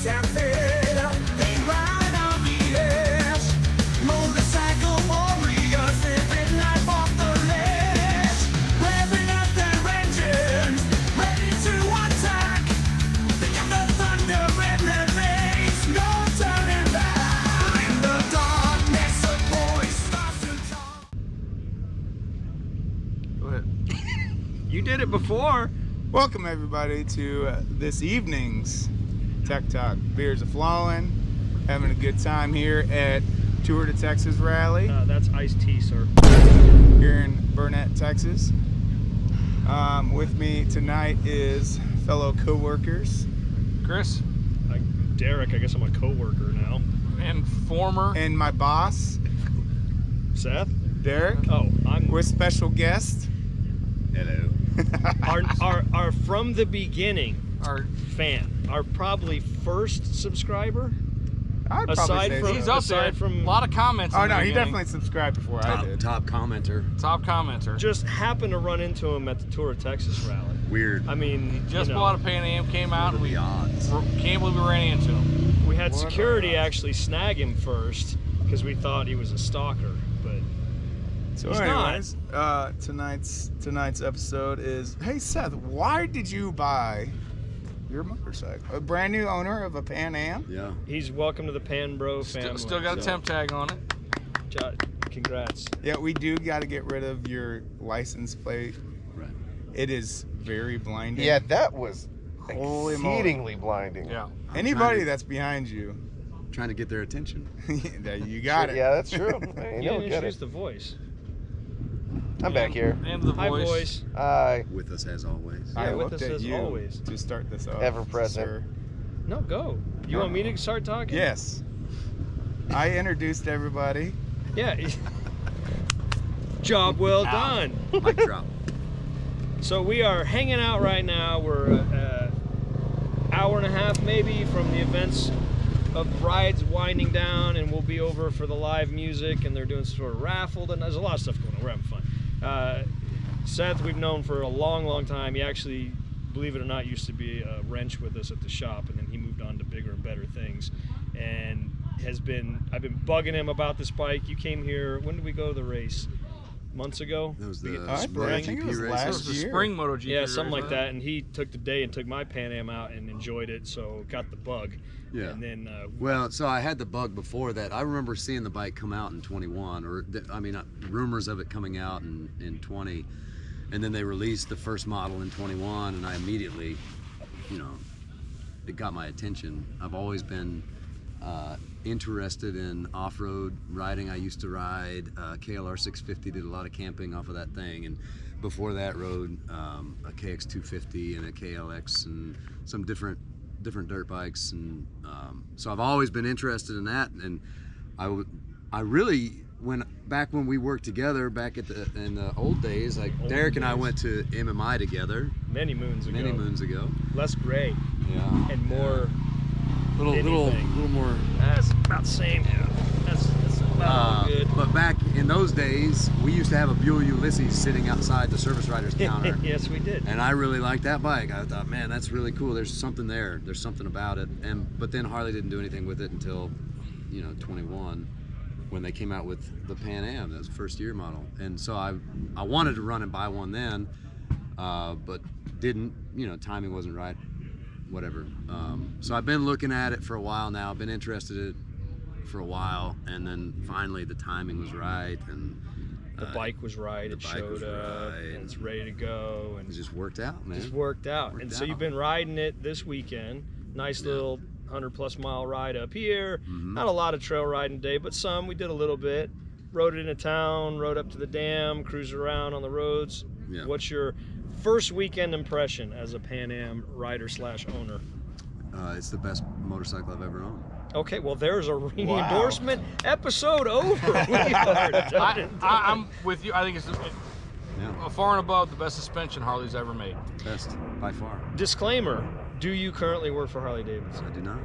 You did it before. Welcome everybody to this evening's Tech Talk. Beers are flowing, having a good time here at TouraTexas Rally. That's iced tea, sir. Here in Burnett, Texas. With me tonight is fellow co-workers. Chris. Derek, I guess I'm a co-worker now. And former. And my boss, Seth. Derek. Oh, I'm with special guest. Hello. our from the beginning, our fan, our probably first subscriber. I'd probably say he's up there. From a lot of comments. Oh no, he definitely subscribed before I did. Top commenter. Top commenter. Just happened to run into him at the Texas Rally. Weird. I mean, he just bought a Pan Am, came out, and we can't believe we ran into him. We had security actually snag him first because we thought he was a stalker, but so he's anyways, not. tonight's episode is, hey Seth, why did you buy your motorcycle? A brand new owner of a Pan Am? Yeah. He's welcome to the Pan Bro family. Still got a temp tag on it. Congrats. Yeah, we do got to get rid of your license plate. Right. It is very blinding. Yeah, that was Holy exceedingly blinding. Yeah. Anybody that's behind you, trying to get their attention. You got it. Yeah, that's true. Hey, You didn't get introduce it. the voice. I'm back here. And the Hi, voice. voice. Hi. With us as always. Yeah, I with looked us at as you always. to start this off. Ever present. sir. No, go. You want me to start talking? Yes. I introduced everybody. Yeah. Job well done. Mic drop. So we are hanging out right now. We're hour and a half maybe from the events of rides winding down, and we'll be over for the live music, and they're doing some sort of raffle, and there's a lot of stuff going on. We're having fun. Seth, we've known for a long time. He actually, believe it or not, used to be a wrench with us at the shop, and then he moved on to bigger and better things, and I've been bugging him about this bike. You came here, when did we go to the race? Months ago? That was the I think it was last year. Spring MotoGP Yeah, something race, like that. And he took the day and took my Pan Am out and enjoyed it, so got the bug. Yeah. And then Well, so I had the bug before that. I remember seeing the bike come out in 21, or rumors of it coming out in 20, and then they released the first model in 21, and I immediately, it got my attention. I've always been interested in off-road riding. I used to ride KLR 650, did a lot of camping off of that thing, and before that rode a KX 250 and a KLX and some different dirt bikes, and so I've always been interested in that. And I really, back when we worked together back in the old days, like Derek and I went to MMI together many moons ago. Less gray. Yeah. And more. Little more. That's about the same. Yeah. That's about good. But back in those days, we used to have a Buell Ulysses sitting outside the service writer's counter. Yes, we did. And I really liked that bike. I thought, man, that's really cool. There's something there. There's something about it. But then Harley didn't do anything with it until, 21, when they came out with the Pan Am. That was the first year model. And so I wanted to run and buy one then, but didn't. Timing wasn't right. Whatever. So I've been looking at it for a while now. I've been interested in it for a while, and then finally the timing was right, and the bike was right. It showed up, and it's ready to go, and it just worked out, man. Just worked out. So you've been riding it this weekend. Nice little 100+ mile ride up here. Mm-hmm. Not a lot of trail riding today, but some. We did a little bit. Rode it into town, rode up to the dam, cruised around on the roads. Yeah. What's your first weekend impression as a Pan Am rider / owner? It's the best motorcycle I've ever owned. Okay, well there's a ringing endorsement. Episode over. I'm with you. I think it's far and above the best suspension Harley's ever made. Best by far. Disclaimer: do you currently work for Harley-Davidson? I do not.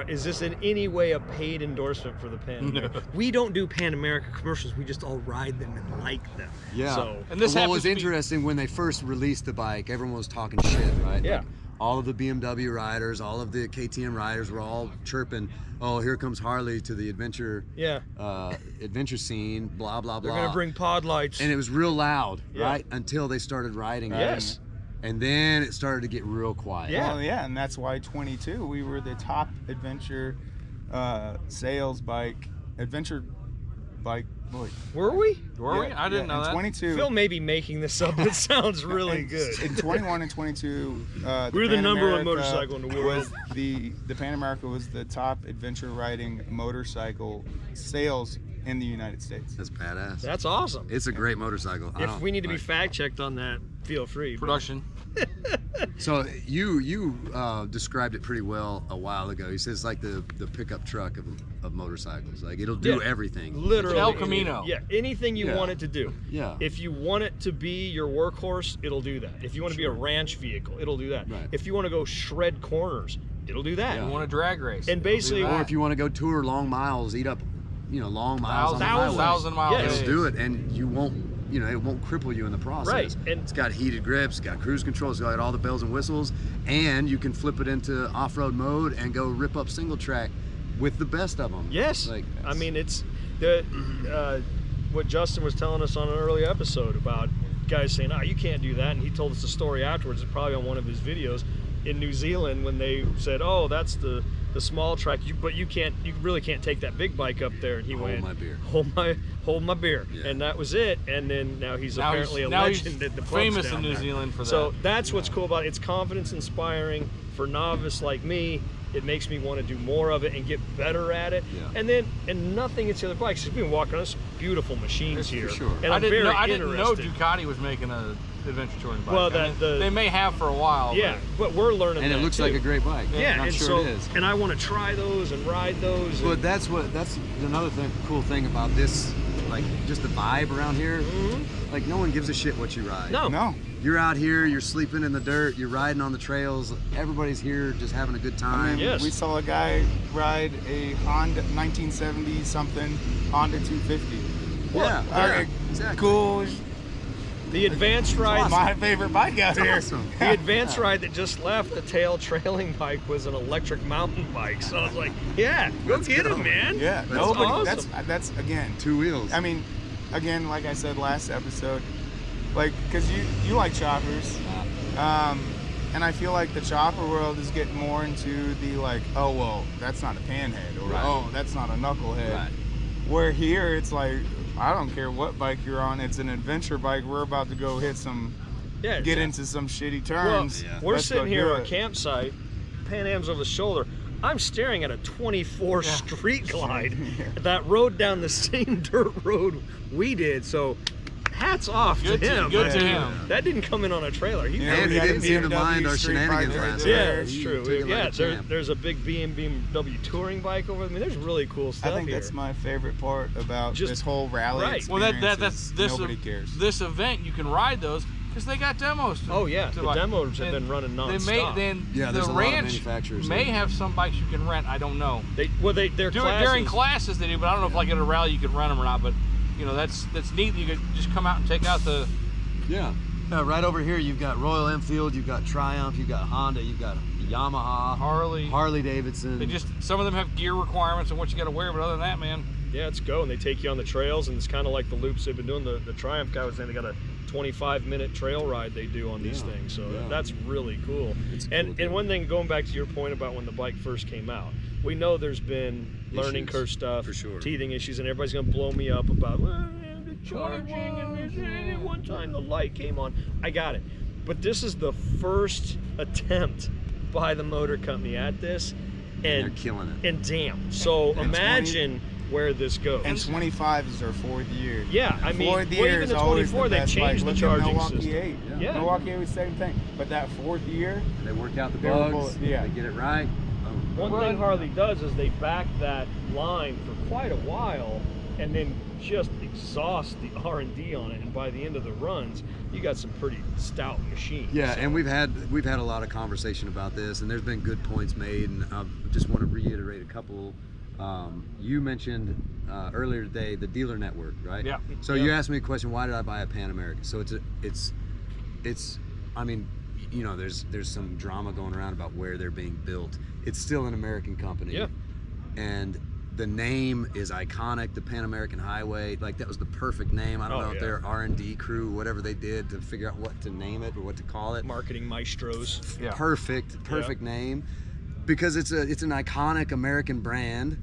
Is this in any way a paid endorsement for the Pan America? No. We don't do Pan America commercials. We just all ride them and like them. Yeah. So, and this what was interesting when they first released the bike, everyone was talking shit, right? Yeah. Like, all of the BMW riders, all of the KTM riders were all chirping, "Oh, here comes Harley to the adventure scene, blah blah blah." They're gonna bring pod lights. And it was real loud, Yeah. right? Until they started riding. Yes. And then it started to get real quiet. Yeah. Well, yeah, and that's why 22 we were the top adventure sales bike, adventure bike. Boy, Were we? Were we? I didn't know in that. 22. Phil may be making this up. It sounds really good. In 21 and 22, We're the Pan number one America motorcycle in the world. Was the Pan America was the top adventure riding motorcycle sales in the United States. That's badass. That's awesome. It's a great motorcycle. If we need to be fact checked on that, feel free. Production. So you described it pretty well a while ago. He says like the pickup truck of motorcycles. Like it'll do Yeah, everything. Literally. El Camino. Yeah, anything you Yeah. want it to do. Yeah. If you want it to be your workhorse, it'll do that. If you want to be a ranch vehicle, it'll do that. Right. If you want to go shred corners, it'll do that. You want a drag race. And basically- It'll do Or that. if you want to go tour long miles, eat up, long miles on the Thousands. highway. 1,000 mile Yes. days. It'll do it, and you won't, it won't cripple you in the process. Right, and- it's got heated grips, it's got cruise control, it's got all the bells and whistles, and you can flip it into off-road mode and go rip up single track with the best of them. Yes. Like, I mean, it's the what Justin was telling us on an early episode about guys saying, "Oh, you can't do that," and he told us the story afterwards. It's probably on one of his videos in New Zealand when they said, "Oh, that's the small track, but you really can't take that big bike up there." And he went, my beer. hold my beer," Yeah. and that was it. And then now he's apparently a legend at the clubs famous down in New there. Zealand for that. So that's what's cool about it. It's confidence inspiring for novice like me. It makes me want to do more of it and get better at it. Yeah. And nothing against the other bikes. We've been walking on some beautiful machines For here. sure. And I I'm didn't very know. I didn't know interested. Ducati was making a adventure touring bike. Well, I mean, they may have for a while. Yeah, but we're learning and it that looks too. like a great bike. Yeah, I'm and sure so it is. and I want to try those and ride those. But that's another cool thing about this, like just the vibe around here. Like no one gives a shit what you ride. No. No, You're out here, you're sleeping in the dirt, you're riding on the trails. Everybody's here just having a good I time. mean, Yes. we saw a guy ride a Honda 1970 something Honda 250. Yeah, exactly. Cool. The advanced ride. My favorite bike out here. Awesome. The advanced ride that just left, the tail trailing bike, was an electric mountain bike. So I was like, yeah, go get him, man. Yeah, That's nobody. awesome. That's again. Two wheels. I mean, again, like I said last episode, like because you like choppers, and I feel like the chopper world is getting more into the like, oh well, that's not a panhead, or Right. oh that's not a knucklehead. Right. Where here it's like, I don't care what bike you're on, it's an adventure bike. We're about to go hit some, Yeah, get exactly. into some shitty Well, turns. Yeah. we're Let's go sitting here do on it. campsite, Pan Am's over the shoulder. I'm staring at a 24 street glide that rode down the same dirt road we did. So hats off Good to to- him. good to man. him. That didn't come in on a trailer. He Yeah, And we he got didn't the seem to BMW mind our street shenanigans bike right last there. Yeah, night. it's He true. took it like Yeah, a champ. there's a big BMW touring bike over there. I mean, there's really cool stuff I think here. that's my favorite part about Just- this whole rally right. experience. Well, that's is this nobody cares. This event you can ride those because they got demos. Oh yeah, the buy. demos have And been running They nonstop. Yeah, the there's a lot of ranch manufacturers may there. have some bikes you can rent. I don't know. They're During classes. classes they do, but I don't know if like at a rally you can rent them or not. But that's neat. You could just come out and take out the. Yeah. Right over here, you've got Royal Enfield, you've got Triumph, you've got Honda, you've got Yamaha, Harley-Davidson. They just some of them have gear requirements and what you got to wear, but other than that, man. Yeah, it's go, and they take you on the trails, and it's kind of like the loops they've been doing. The Triumph guy was saying they got a 25-minute trail ride they do on these Yeah, things, so yeah. that's really cool. It's a And cool deal. and one thing, going back to your point about when the bike first came out, we know there's been learning Issues, curve stuff, for sure. teething issues, and everybody's gonna blow me up about the charging and this, and one time the light came on. I got it, but this is the first attempt by the motor company at this, They're and killing it. and damn. So And imagine where this goes. And 25 is our fourth year. Yeah, I mean, Fourth well, year even is the always 24, the they best changed bike. the Look at charging Milwaukee system. 8. Yeah. Milwaukee 8 was the same thing. But that fourth year, They work out the They were bugs, both- yeah. they get it right. Boom. One thing Harley does is they back that line for quite a while and then just exhaust the R&D on it, and by the end of the runs, you got some pretty stout machines. Yeah, So- and we've had a lot of conversation about this, and there's been good points made, and I just want to reiterate a couple. You mentioned earlier today the dealer network, right? Yeah. So you asked me a question: why did I buy a Pan American? So it's I mean, you know, there's some drama going around about where they're being built. It's still an American company. Yeah. And the name is iconic. The Pan American Highway, like that was the perfect name. I don't know if their R&D crew, whatever they did to figure out what to name it or what to call it. Marketing maestros. Yeah. Perfect name, because it's an iconic American brand.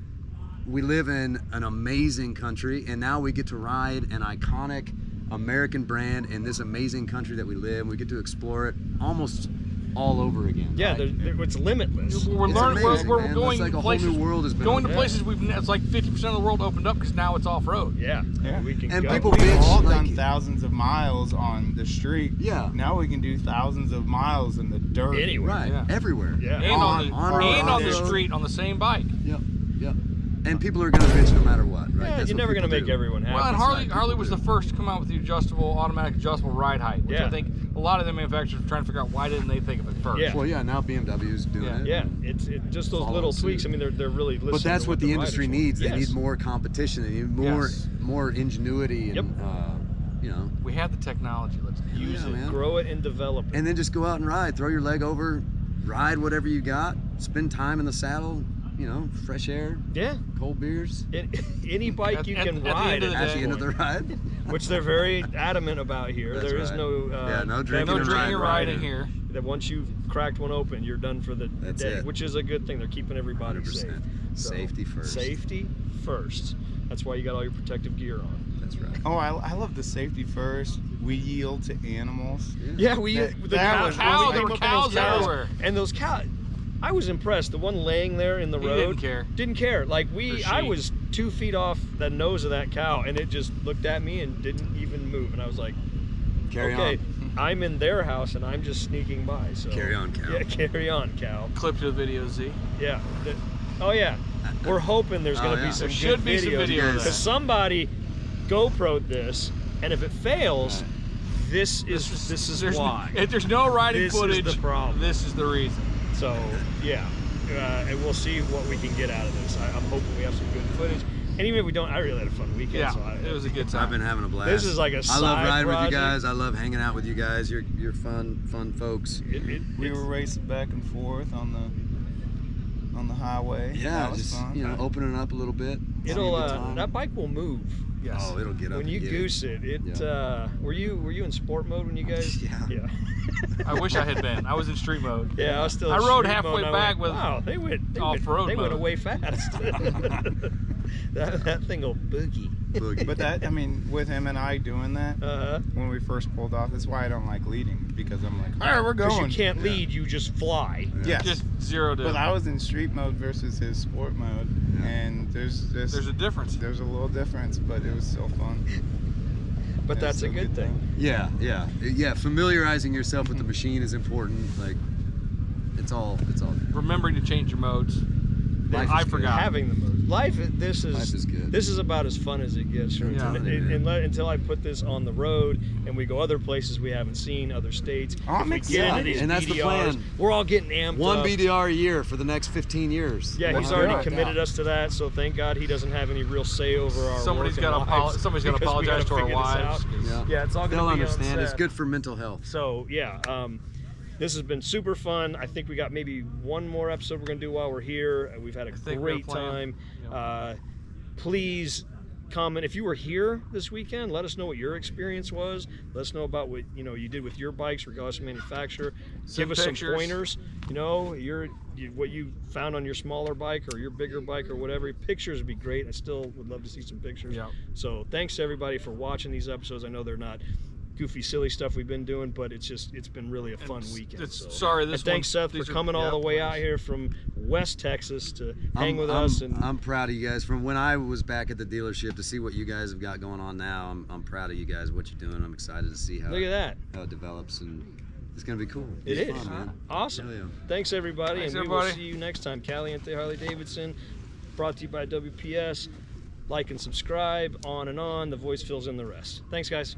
We live in an amazing country, and now we get to ride an iconic American brand in this amazing country that we live. We get to explore it almost all over again. Yeah, right? it's limitless. We're It's learning. amazing, We're man. going It's like to a whole places. new world has been Going to opened. places it's like 50% of the world opened up because now it's off road. Yeah. Yeah. We can And go. people We've bitch, all like- done thousands of miles on the street. Yeah. Now we can do thousands of miles in the dirt. Anywhere. Right, Yeah. everywhere. Yeah. And on the road. street on the same bike. Yep. And people are gonna bitch no matter what, right? Yeah, That's you're what never going to people make do. everyone happy. Well, and That's right, Harley people was do. the first to come out with the automatic adjustable ride height, which Yeah. I think a lot of the manufacturers are trying to figure out why didn't they think of it first. Yeah. Well, yeah, now BMW's doing Yeah. it. Yeah, it's just those Follow little suit. tweaks. I mean, they're really listening. But that's to what the riders industry want. needs. They Yes. need more competition. They need more Yes. more ingenuity and Yep. you know. We have the technology. Let's Use Yeah, it, man. grow it, and develop it. And then just go out and ride. Throw your leg over, ride whatever you got. Spend time in the saddle. You know, fresh air, Yeah, cold beers. any bike you At- can at the ride end of the at At this the end of the point, ride. which they're very adamant about here. That's There is right. no Yeah, no drinking no and drinking or riding. riding here. That once you've cracked one open, you're done for the That's day, it. which is a good thing. They're keeping everybody 100%. safe. Safety first. Safety first. That's why you got all your protective gear on. That's right. Oh, I love the safety first. We yield to animals. Yeah, we That- the that cows. was- Cows, when we there came were up on those cows everywhere. and those cows. I was impressed. The one laying there in the He road didn't care. Didn't care. Like Or I she. was 2 feet off the nose of that cow, and it just looked at me and didn't even move. And I was like, Carry okay, on. I'm in their house and I'm just sneaking by. So Carry on, cow. Yeah, carry on, cow. Clip to the video, Z. Yeah. Oh yeah. We're hoping there's Oh, going to yeah. be some There should good be some videos video of because that. somebody GoPro'd this, and if it fails, this is there's, why. If there's no riding This is footage, the problem. this is the reason. So yeah, and we'll see what we can get out of this. I'm hoping we have some good footage. And even if we don't, I really had a fun weekend. Yeah, so it was a good I've time. been having a blast. This is like a I love side riding with project. you guys. I love hanging out with you guys. You're fun folks. We were racing back and forth on the highway. Yeah, that was just fun. opening it up a little bit. It'll Having a good time. that bike will move. Yes. Oh, it'll get up. When and you get goose it, Yeah. were you in sport mode when you guys? Yeah. Yeah. I wish I had been. I was in street mode. Yeah, I was still. I in rode street halfway mode, and I back went, with wow, they went off-road They went mode. away fast. that thing will boogie. Boogie. But that, I mean, with him and I doing that, Uh-huh. when we first pulled off, that's why I don't like leading, because I'm like, all right, we're Because going. you can't lead, you just fly. Yes. Just 0 to. But I was in street mode versus his sport mode, Yeah. and there's There's a difference. there's a little difference, but it was still fun. But Yeah, that's a still good thing. time. Yeah. Familiarizing yourself with the machine is important. Like, it's all. Remembering to change your modes. Life I is good. forgot. Having the mode. Life is good. This is about as fun as it gets. Yeah. Until I put this on the road and we go other places we haven't seen, other states. Oh, I'm If we get excited. into these And that's the BDRs, plan. We're all getting amped One up. BDR a year for the next 15 years. Yeah, he's Wow. already Yeah. committed us to that, so thank God he doesn't have any real say over our Somebody's work and got to lives, somebody's got to because we apologize to gotta our figure this wives. out. 'cause- Yeah, it's all They'll going to be understand. on It's Seth. good for mental health. So yeah, this has been super fun. I think we got maybe one more episode we're gonna do while we're here. We've had a think we have a great plan. time. Please comment if you were here this weekend. Let us know what your experience was. Let us know about what you did with your bikes, regardless of manufacturer. Send Give us pictures. some pointers. What you found on your smaller bike or your bigger bike or whatever. Pictures would be great. I still would love to see some pictures. Yeah. So thanks to everybody for watching these episodes. I know they're not goofy, silly stuff we've been doing, but it's been really a fun weekend. Sorry, this and thanks, one- Seth, for these are- coming all yeah, the way please. out here from West Texas to hang with us. And I'm proud of you guys. From when I was back at the dealership to see what you guys have got going on now, I'm proud of you guys, what you're doing. I'm excited to see how look at that. it develops, and it's gonna be cool. It It's is. fun, man. Awesome. Hell yeah. Thanks, everybody. Thanks, and we will everybody. see you next time. Caliente Harley-Davidson, brought to you by WPS. Like and subscribe, on and on. The voice fills in the rest. Thanks, guys.